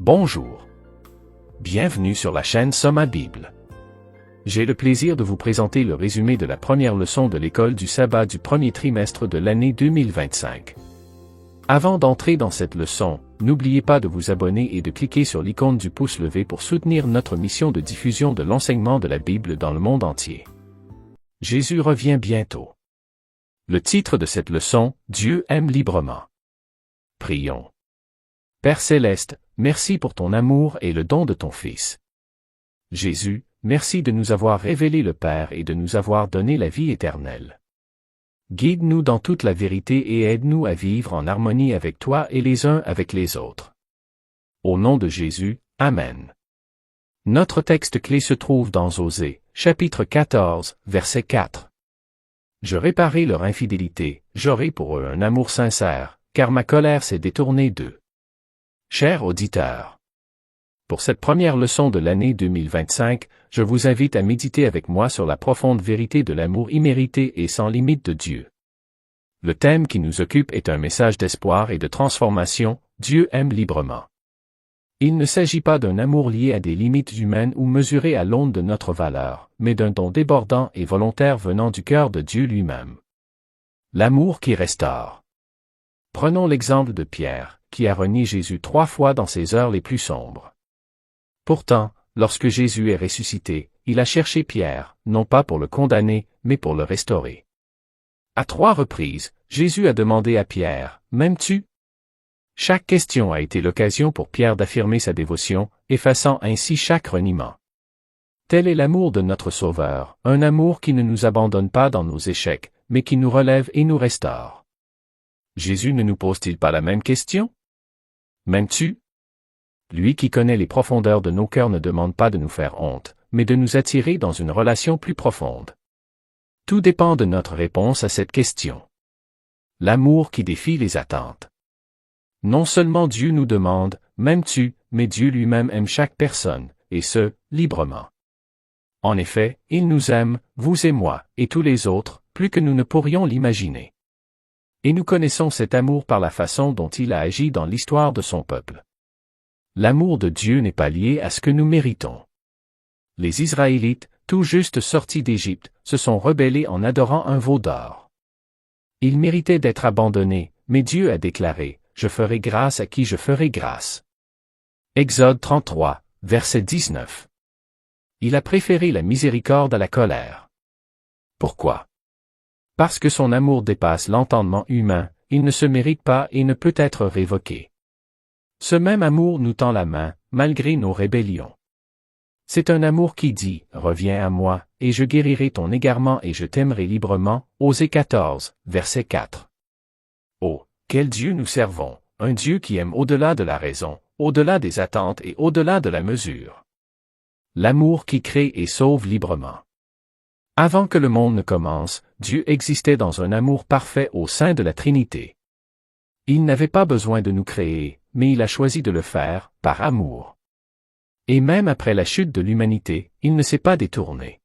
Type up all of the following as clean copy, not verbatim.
Bonjour. Bienvenue sur la chaîne Soma Bible. J'ai le plaisir de vous présenter le résumé de la première leçon de l'école du sabbat du premier trimestre de l'année 2025. Avant d'entrer dans cette leçon, n'oubliez pas de vous abonner et de cliquer sur l'icône du pouce levé pour soutenir notre mission de diffusion de l'enseignement de la Bible dans le monde entier. Jésus revient bientôt. Le titre de cette leçon, Dieu aime librement. Prions. Père céleste, merci pour ton amour et le don de ton Fils. Jésus, merci de nous avoir révélé le Père et de nous avoir donné la vie éternelle. Guide-nous dans toute la vérité et aide-nous à vivre en harmonie avec toi et les uns avec les autres. Au nom de Jésus, Amen. Notre texte clé se trouve dans Osée, chapitre 14, verset 4. Je réparerai leur infidélité, j'aurai pour eux un amour sincère, car ma colère s'est détournée d'eux. Chers auditeurs, pour cette première leçon de l'année 2025, je vous invite à méditer avec moi sur la profonde vérité de l'amour immérité et sans limite de Dieu. Le thème qui nous occupe est un message d'espoir et de transformation, Dieu aime librement. Il ne s'agit pas d'un amour lié à des limites humaines ou mesuré à l'aune de notre valeur, mais d'un don débordant et volontaire venant du cœur de Dieu lui-même. L'amour qui restaure. Prenons l'exemple de Pierre, qui a renié Jésus 3 fois dans ses heures les plus sombres. Pourtant, lorsque Jésus est ressuscité, il a cherché Pierre, non pas pour le condamner, mais pour le restaurer. À 3 reprises, Jésus a demandé à Pierre, « M'aimes-tu » Chaque question a été l'occasion pour Pierre d'affirmer sa dévotion, effaçant ainsi chaque reniement. Tel est l'amour de notre Sauveur, un amour qui ne nous abandonne pas dans nos échecs, mais qui nous relève et nous restaure. Jésus ne nous pose-t-il pas la même question? M'aimes-tu? Lui qui connaît les profondeurs de nos cœurs ne demande pas de nous faire honte, mais de nous attirer dans une relation plus profonde. Tout dépend de notre réponse à cette question. L'amour qui défie les attentes. Non seulement Dieu nous demande, m'aimes-tu, mais Dieu lui-même aime chaque personne, et ce, librement. En effet, il nous aime, vous et moi, et tous les autres, plus que nous ne pourrions l'imaginer. Et nous connaissons cet amour par la façon dont il a agi dans l'histoire de son peuple. L'amour de Dieu n'est pas lié à ce que nous méritons. Les Israélites, tout juste sortis d'Égypte, se sont rebellés en adorant un veau d'or. Ils méritaient d'être abandonnés, mais Dieu a déclaré, « Je ferai grâce à qui je ferai grâce. » Exode 33, verset 19. Il a préféré la miséricorde à la colère. Pourquoi? Parce que son amour dépasse l'entendement humain, il ne se mérite pas et ne peut être révoqué. Ce même amour nous tend la main, malgré nos rébellions. C'est un amour qui dit, « Reviens à moi, et je guérirai ton égarement et je t'aimerai librement » Osée 14, verset 4. Oh, quel Dieu nous servons, un Dieu qui aime au-delà de la raison, au-delà des attentes et au-delà de la mesure. L'amour qui crée et sauve librement. Avant que le monde ne commence, Dieu existait dans un amour parfait au sein de la Trinité. Il n'avait pas besoin de nous créer, mais il a choisi de le faire, par amour. Et même après la chute de l'humanité, il ne s'est pas détourné.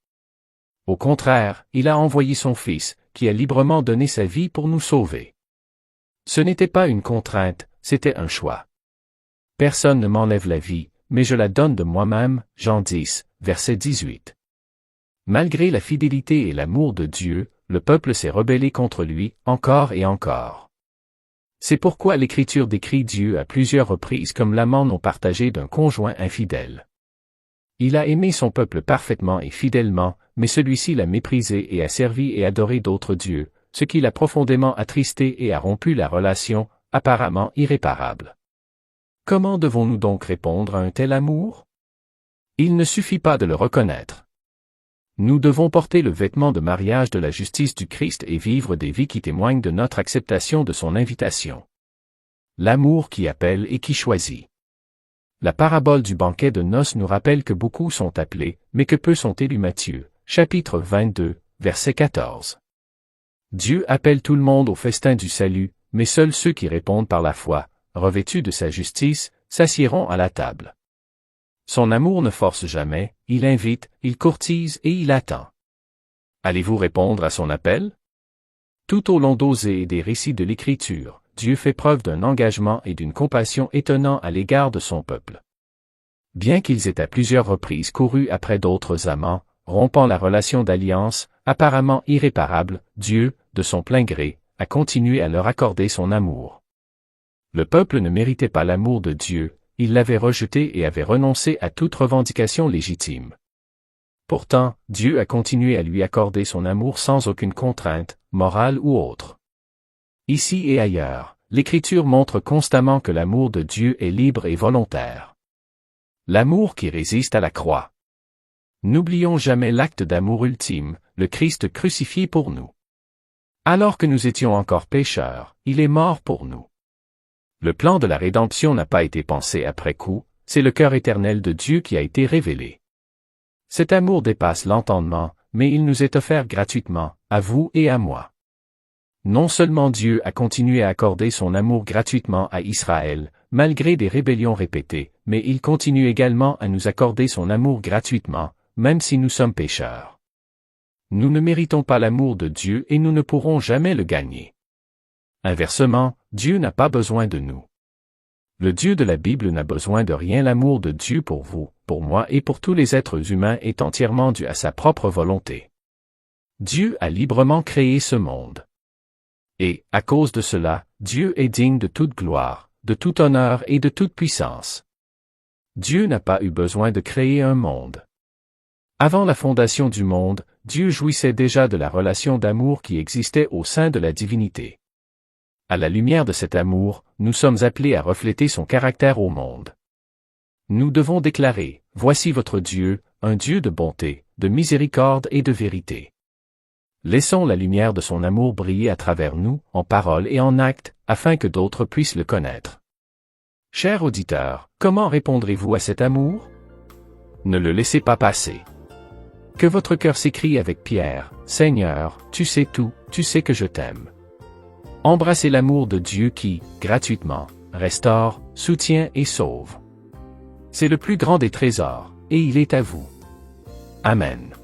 Au contraire, il a envoyé son Fils, qui a librement donné sa vie pour nous sauver. Ce n'était pas une contrainte, c'était un choix. Personne ne m'enlève la vie, mais je la donne de moi-même, Jean 10, verset 18. Malgré la fidélité et l'amour de Dieu, le peuple s'est rebellé contre lui, encore et encore. C'est pourquoi l'Écriture décrit Dieu à plusieurs reprises comme l'amant non partagé d'un conjoint infidèle. Il a aimé son peuple parfaitement et fidèlement, mais celui-ci l'a méprisé et a servi et adoré d'autres dieux, ce qui l'a profondément attristé et a rompu la relation, apparemment irréparable. Comment devons-nous donc répondre à un tel amour? Il ne suffit pas de le reconnaître. Nous devons porter le vêtement de mariage de la justice du Christ et vivre des vies qui témoignent de notre acceptation de son invitation. L'amour qui appelle et qui choisit. La parabole du banquet de noces nous rappelle que beaucoup sont appelés, mais que peu sont élus. Matthieu, chapitre 22, verset 14. Dieu appelle tout le monde au festin du salut, mais seuls ceux qui répondent par la foi, revêtus de sa justice, s'assiéront à la table. Son amour ne force jamais, il invite, il courtise et il attend. Allez-vous répondre à son appel? Tout au long d'Osée et des récits de l'Écriture, Dieu fait preuve d'un engagement et d'une compassion étonnants à l'égard de son peuple. Bien qu'ils aient à plusieurs reprises couru après d'autres amants, rompant la relation d'alliance, apparemment irréparable, Dieu, de son plein gré, a continué à leur accorder son amour. Le peuple ne méritait pas l'amour de Dieu, il l'avait rejeté et avait renoncé à toute revendication légitime. Pourtant, Dieu a continué à lui accorder son amour sans aucune contrainte, morale ou autre. Ici et ailleurs, l'Écriture montre constamment que l'amour de Dieu est libre et volontaire. L'amour qui résiste à la croix. N'oublions jamais l'acte d'amour ultime, le Christ crucifié pour nous. Alors que nous étions encore pécheurs, il est mort pour nous. Le plan de la rédemption n'a pas été pensé après coup, c'est le cœur éternel de Dieu qui a été révélé. Cet amour dépasse l'entendement, mais il nous est offert gratuitement, à vous et à moi. Non seulement Dieu a continué à accorder son amour gratuitement à Israël, malgré des rébellions répétées, mais il continue également à nous accorder son amour gratuitement, même si nous sommes pécheurs. Nous ne méritons pas l'amour de Dieu et nous ne pourrons jamais le gagner. Inversement, Dieu n'a pas besoin de nous. Le Dieu de la Bible n'a besoin de rien. L'amour de Dieu pour vous, pour moi et pour tous les êtres humains est entièrement dû à sa propre volonté. Dieu a librement créé ce monde. Et, à cause de cela, Dieu est digne de toute gloire, de tout honneur et de toute puissance. Dieu n'a pas eu besoin de créer un monde. Avant la fondation du monde, Dieu jouissait déjà de la relation d'amour qui existait au sein de la divinité. À la lumière de cet amour, nous sommes appelés à refléter son caractère au monde. Nous devons déclarer, « Voici votre Dieu, un Dieu de bonté, de miséricorde et de vérité. » Laissons la lumière de son amour briller à travers nous, en parole et en acte, afin que d'autres puissent le connaître. Chers auditeurs, comment répondrez-vous à cet amour? Ne le laissez pas passer. Que votre cœur s'écrie avec Pierre, « Seigneur, tu sais tout, tu sais que je t'aime. » Embrassez l'amour de Dieu qui, gratuitement, restaure, soutient et sauve. C'est le plus grand des trésors, et il est à vous. Amen.